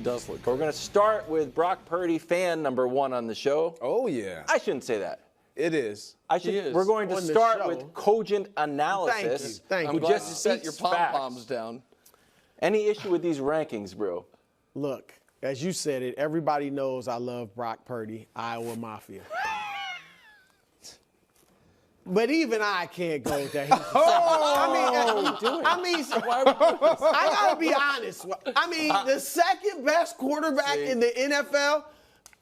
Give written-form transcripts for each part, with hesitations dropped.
does look good. We're going to start with Brock Purdy, fan number 1 on the show. Oh, yeah. I shouldn't say that. It is. We're going to start with cogent analysis. Thank you. I'm glad you set your speaks facts. pom-poms down. Any issue with these rankings, bro? Look, as you said it, everybody knows I love Brock Purdy, Iowa Mafia. But even I can't go with that. I gotta be honest. I mean, the second best quarterback in the NFL,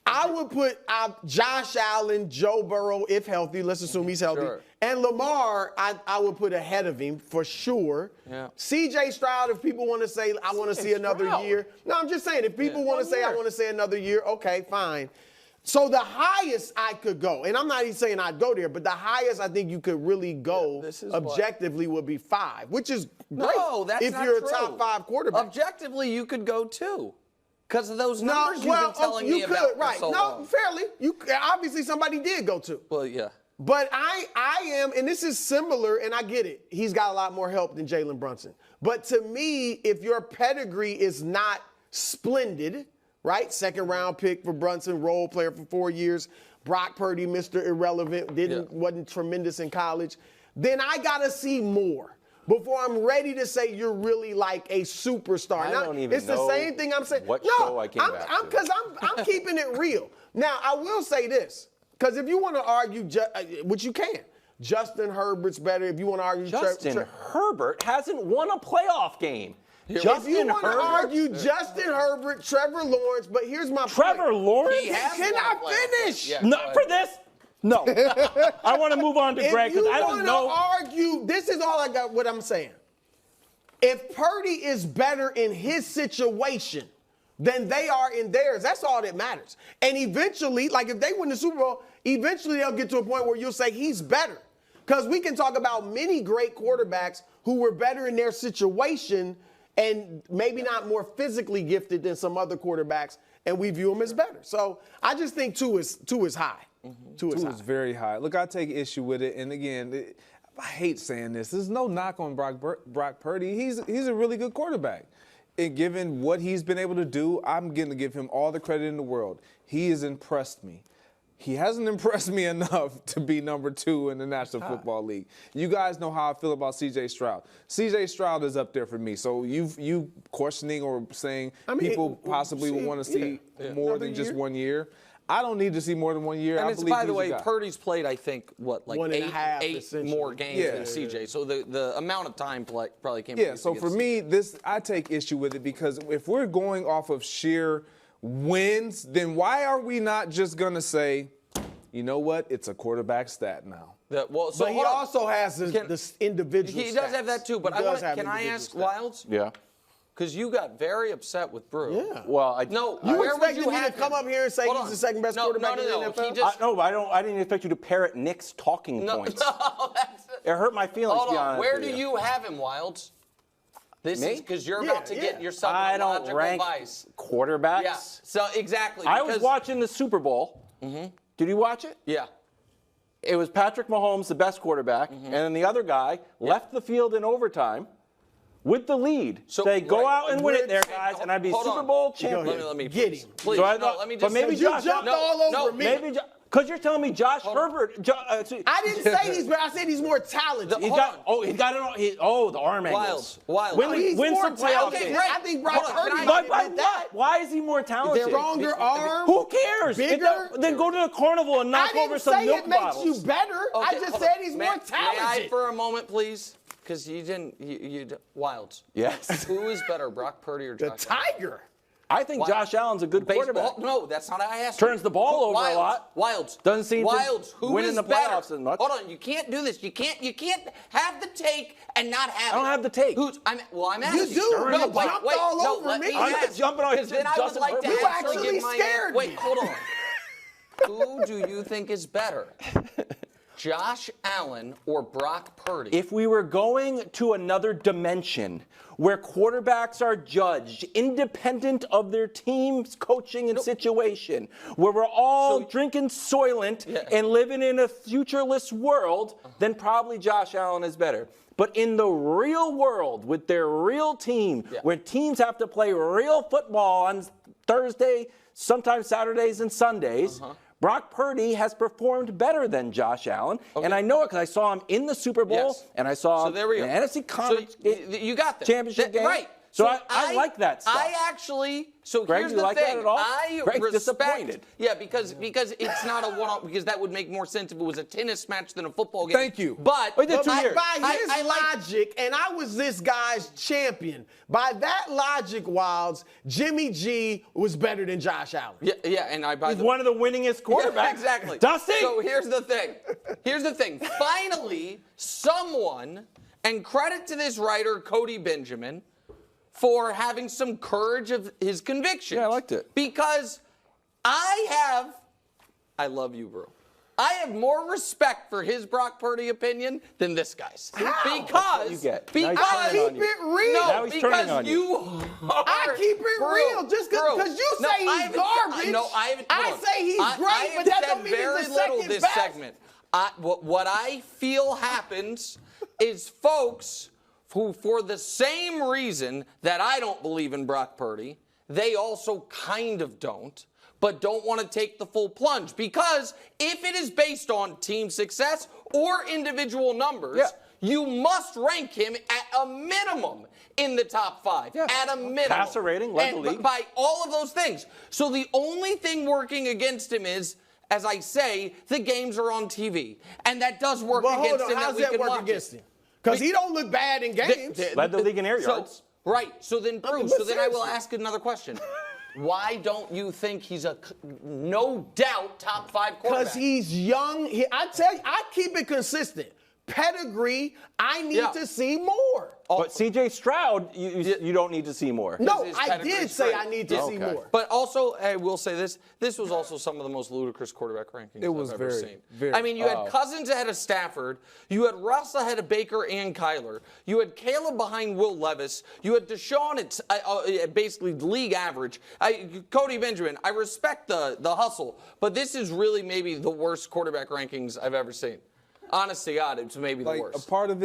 I would put Josh Allen, Joe Burrow, if healthy. Let's assume he's healthy. Sure. And Lamar, I would put ahead of him for sure. Yeah. C.J. Stroud, if people want to say, I want to see another year. No, I'm just saying, if people want to say, I want to say another year, okay, fine. So the highest I could go, and I'm not even saying I'd go there, but the highest I think you could really go objectively would be 5, which is great if you're a top 5 quarterback. Objectively, you could go 2. Because of those numbers you've been telling me about for so long. Fairly. Obviously, somebody did go 2. Well, yeah. But I am, and this is similar, and I get it. He's got a lot more help than Jalen Brunson. But to me, if your pedigree is not splendid, right? Second round pick for Brunson, role player for 4 years. Brock Purdy, Mr. Irrelevant, wasn't tremendous in college. Then I gotta see more before I'm ready to say you're really like a superstar. I don't even it's know the same thing I'm saying. what show I came back to. Because I'm keeping it real. Now I will say this, because if you want to argue, which you can, Justin Herbert's better. If you want to argue, Justin Herbert hasn't won a playoff game. If you want to argue Justin Herbert, Trevor Lawrence, but here's my point. Trevor Lawrence? Can I finish? Yeah, Not for this. No. I want to move on to Greg because I don't know. Argue, this is all I got. What I'm saying. If Purdy is better in his situation than they are in theirs, that's all that matters. And eventually, like if they win the Super Bowl, eventually they'll get to a point where you'll say he's better. Because we can talk about many great quarterbacks who were better in their situation and maybe not more physically gifted than some other quarterbacks, and we view them as better. So I just think 2 is high. 2 is high. 2 is very high. Look, I take issue with it, and again, I hate saying this. There's no knock on Brock Purdy. He's a really good quarterback. And given what he's been able to do, I'm going to give him all the credit in the world. He has impressed me. He hasn't impressed me enough to be number 2 in the National Football League. You guys know how I feel about C.J. Stroud. C.J. Stroud is up there for me. So you questioning or saying people possibly will want to see more than just 1 year. I don't need to see more than 1 year. And I it's, believe by the way, he's a guy. Purdy's played, I think, like 1.5 eight more games than CJ. So the amount of time probably came. Yeah, so for me, I take issue with it because if we're going off of sheer wins, then why are we not just going to say, you know what, it's a quarterback stat now? But he also has this individual He does have that too, but can I ask Wildes? Yeah. Because you got very upset with Brew. Yeah. Well, you expected me to come up here and say he's the second best quarterback in the NFL? I didn't expect you to parrot Nick's talking points. It hurt my feelings, to be honest Where with do you have him, Wildes? This Me? is because you're about to get yourself I a don't logical rank vice. quarterbacks. Yeah. So exactly. I was watching the Super Bowl. Did you watch it? Yeah. It was Patrick Mahomes, the best quarterback, and then the other guy left the field in overtime with the lead. So go out and win it there, guys, and I'd be Super Bowl champion. Let me get him. Please, let me just. But maybe Josh jumped all over me. Because you're telling me Josh Herbert. I didn't say he's better. I said he's more talented. He's got it all. The arm angles. Wild. Win some playoff games. I think Brock Purdy But by what? Why is he more talented? Stronger arm. Who cares? Bigger. Then go to the carnival and knock over some milk bottles. I didn't say it makes you better. I just said he's more talented. May I for a moment, please? Because you didn't. Wildes. Yes. Who is better, Brock Purdy or Josh? The Tiger. I think Josh Allen's a good quarterback. No, that's not how I asked. Turns the ball over a lot. Wildes. Doesn't seem to win in the playoffs as much. Hold on, you can't do this. You can't have the take and not have it. I don't have the take. I'm asking. You do. No, you jumped all over me. I'm not jumping on his Then I would like to You actually actually give my scared Wait, me. hold on. Who do you think is better? Josh Allen or Brock Purdy? If we were going to another dimension where quarterbacks are judged independent of their team's coaching and situation, where we're all drinking Soylent and living in a futureless world, then probably Josh Allen is better. But in the real world, with their real team, where teams have to play real football on Thursday, sometimes Saturdays and Sundays. Brock Purdy has performed better than Josh Allen, and I know it because I saw him in the Super Bowl, and I saw him in the NFC Conference you got this. Championship game. Right. So I like that stuff. I actually. So Greg, here's you the like thing. that at all? I Greg's respect. disappointed. Yeah, because it's not a one-on. Because that would make more sense if it was a tennis match than a football game. Thank you. But We did 2 years. By his logic, and I was this guy's champion. By that logic, Wildes, Jimmy G was better than Josh Allen. Yeah, and I. He's one of the winningest quarterbacks. Yeah, exactly. Dusty. So here's the thing. Finally, someone, and credit to this writer, Cody Benjamin, for having some courage of his convictions. Yeah, I liked it. Because I love you, bro. I have more respect for his Brock Purdy opinion than this guy's. How? Because you get. because Now he's I turning keep on it real. Now he's turning because on you. you are, I keep it real just because you say he's garbage. No, I haven't. I hold on. say he's I great, have but that said don't mean very he's the little second this best. segment. What I feel happens is folks who, for the same reason that I don't believe in Brock Purdy, they also kind of don't, but don't want to take the full plunge. Because if it is based on team success or individual numbers, you must rank him at a minimum in the top 5. Yeah. At a minimum. Passer rating, led the And league. by all of those things. So the only thing working against him is, as I say, the games are on TV. And that does work But hold against on, him. how's we that can work watch against it. him? Because he don't look bad in games. Led the league in air yards. Right. So then, Bruce, but so then I will seriously. ask another question. Why don't you think he's a no doubt top 5 quarterback? Because he's young. I tell you, I keep it consistent. Pedigree, I need to see more. But C.J. Stroud, you don't need to see more. No, his I pedigree did is say great. I need to see more. But also, I will say this. This was also some of the most ludicrous quarterback rankings It was I've ever very, seen. very- I mean, you had Cousins ahead of Stafford. You had Russ ahead of Baker and Kyler. You had Caleb behind Will Levis. You had Deshaun at basically league average. Cody Benjamin, I respect the hustle, but this is really maybe the worst quarterback rankings I've ever seen. Honest to God, it's maybe the worst. A part of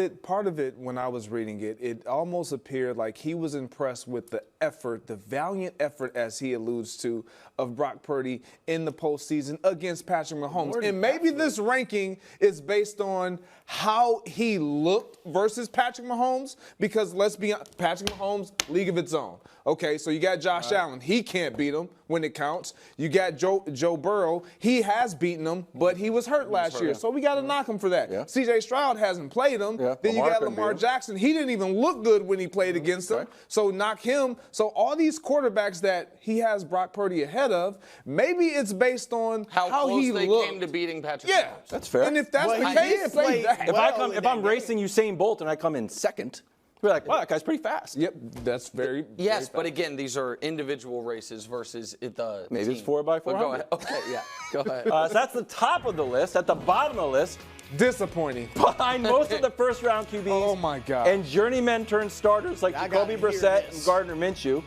it, when I was reading it, it almost appeared like he was impressed with the effort, the valiant effort, as he alludes to, of Brock Purdy in the postseason against Patrick Mahomes. And maybe this ranking is based on how he looked versus Patrick Mahomes, because let's be honest, Patrick Mahomes, league of its own. Okay, so you got Josh Allen. He can't beat him when it counts. You got Joe Burrow. He has beaten him, but he was hurt last year. So we got to knock him for that. Yeah. C.J. Stroud hasn't played him. Yeah. Then you Lamar got couldn't Lamar beat him. Jackson. He didn't even look good when he played against him. So knock him. So all these quarterbacks that he has Brock Purdy ahead of, maybe it's based on how close he they looked. came to beating Patrick Yeah, Mahomes. That's fair. And if that's Well, the he case, did say play that. well. If I'm racing Usain Bolt and I come in second, we're like, wow, that guy's pretty fast. Yep, that's very. Yes, very but again, these are individual races versus the Maybe it's team. 4x400. But go ahead. Okay, yeah, go ahead. So that's the top of the list. At the bottom of the list, disappointing. behind most of the first-round QBs. Oh, my God. And journeymen turned starters like I Jacoby gotta hear Brissett this. and Gardner Minshew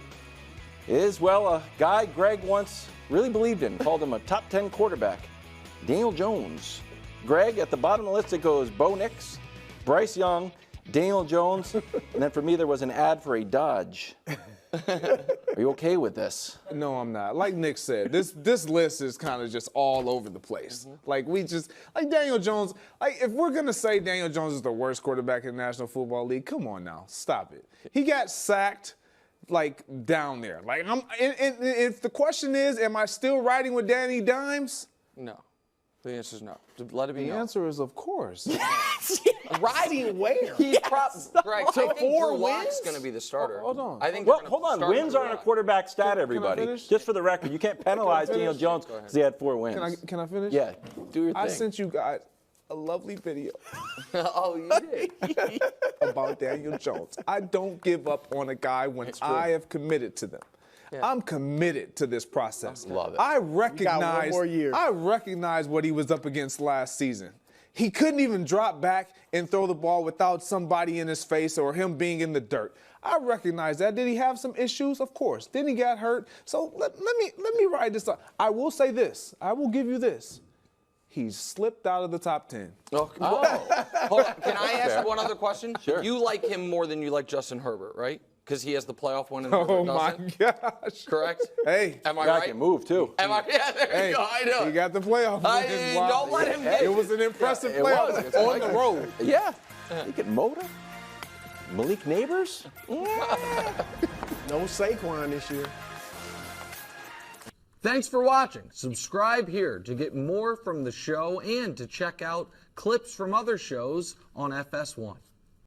is, well, a guy Greg once really believed in, called him a top 10 quarterback, Daniel Jones. Greg, at the bottom of the list, it goes Bo Nix, Bryce Young, Daniel Jones, and then for me there was an ad for a Dodge. Are you okay with this? No, I'm not. Like Nick said, this list is kind of just all over the place. Like Daniel Jones, like if we're gonna say Daniel Jones is the worst quarterback in the National Football League, come on now, stop it. He got sacked like down there. Like if the question is, am I still riding with Danny Dimes? No. The answer is no. Let it be The no. answer is of course. Riding where? Greg, I think four Drew Lock's wins? going to be the starter. Hold on. I think Well, they're hold gonna on. start Wins Drew aren't a Lock. quarterback stat, everybody. finish? Just for the record, you can't penalize finish? Daniel Jones because he had 4 wins. Can I finish? Yeah, do your thing. I sent you guys a lovely video Oh, you did. about Daniel Jones. I don't give up on a guy when I have committed to them. I'm committed to this process. Love it. I got one recognize more year. I recognize what he was up against last season. He couldn't even drop back and throw the ball without somebody in his face or him being in the dirt. I recognize that. Did he have some issues? Of course. Then he got hurt. So let me ride this up. I will say this. I will give you this. He's slipped out of the top 10. Hold on. Can I ask one other question? Sure. You like him more than you like Justin Herbert, right? because he has the playoff win and the Oh, river my doesn't. gosh. Correct? Hey. Am I Guy right? can move, too. Am I? Yeah, there you go. I know. He got the playoff win. Wow. Don't let him get It was an impressive it was. playoff It's on like the it. road. Yeah. He can motor. Malik Neighbors? No Saquon this year. Thanks for watching. Subscribe here to get more from the show and to check out clips from other shows on FS1.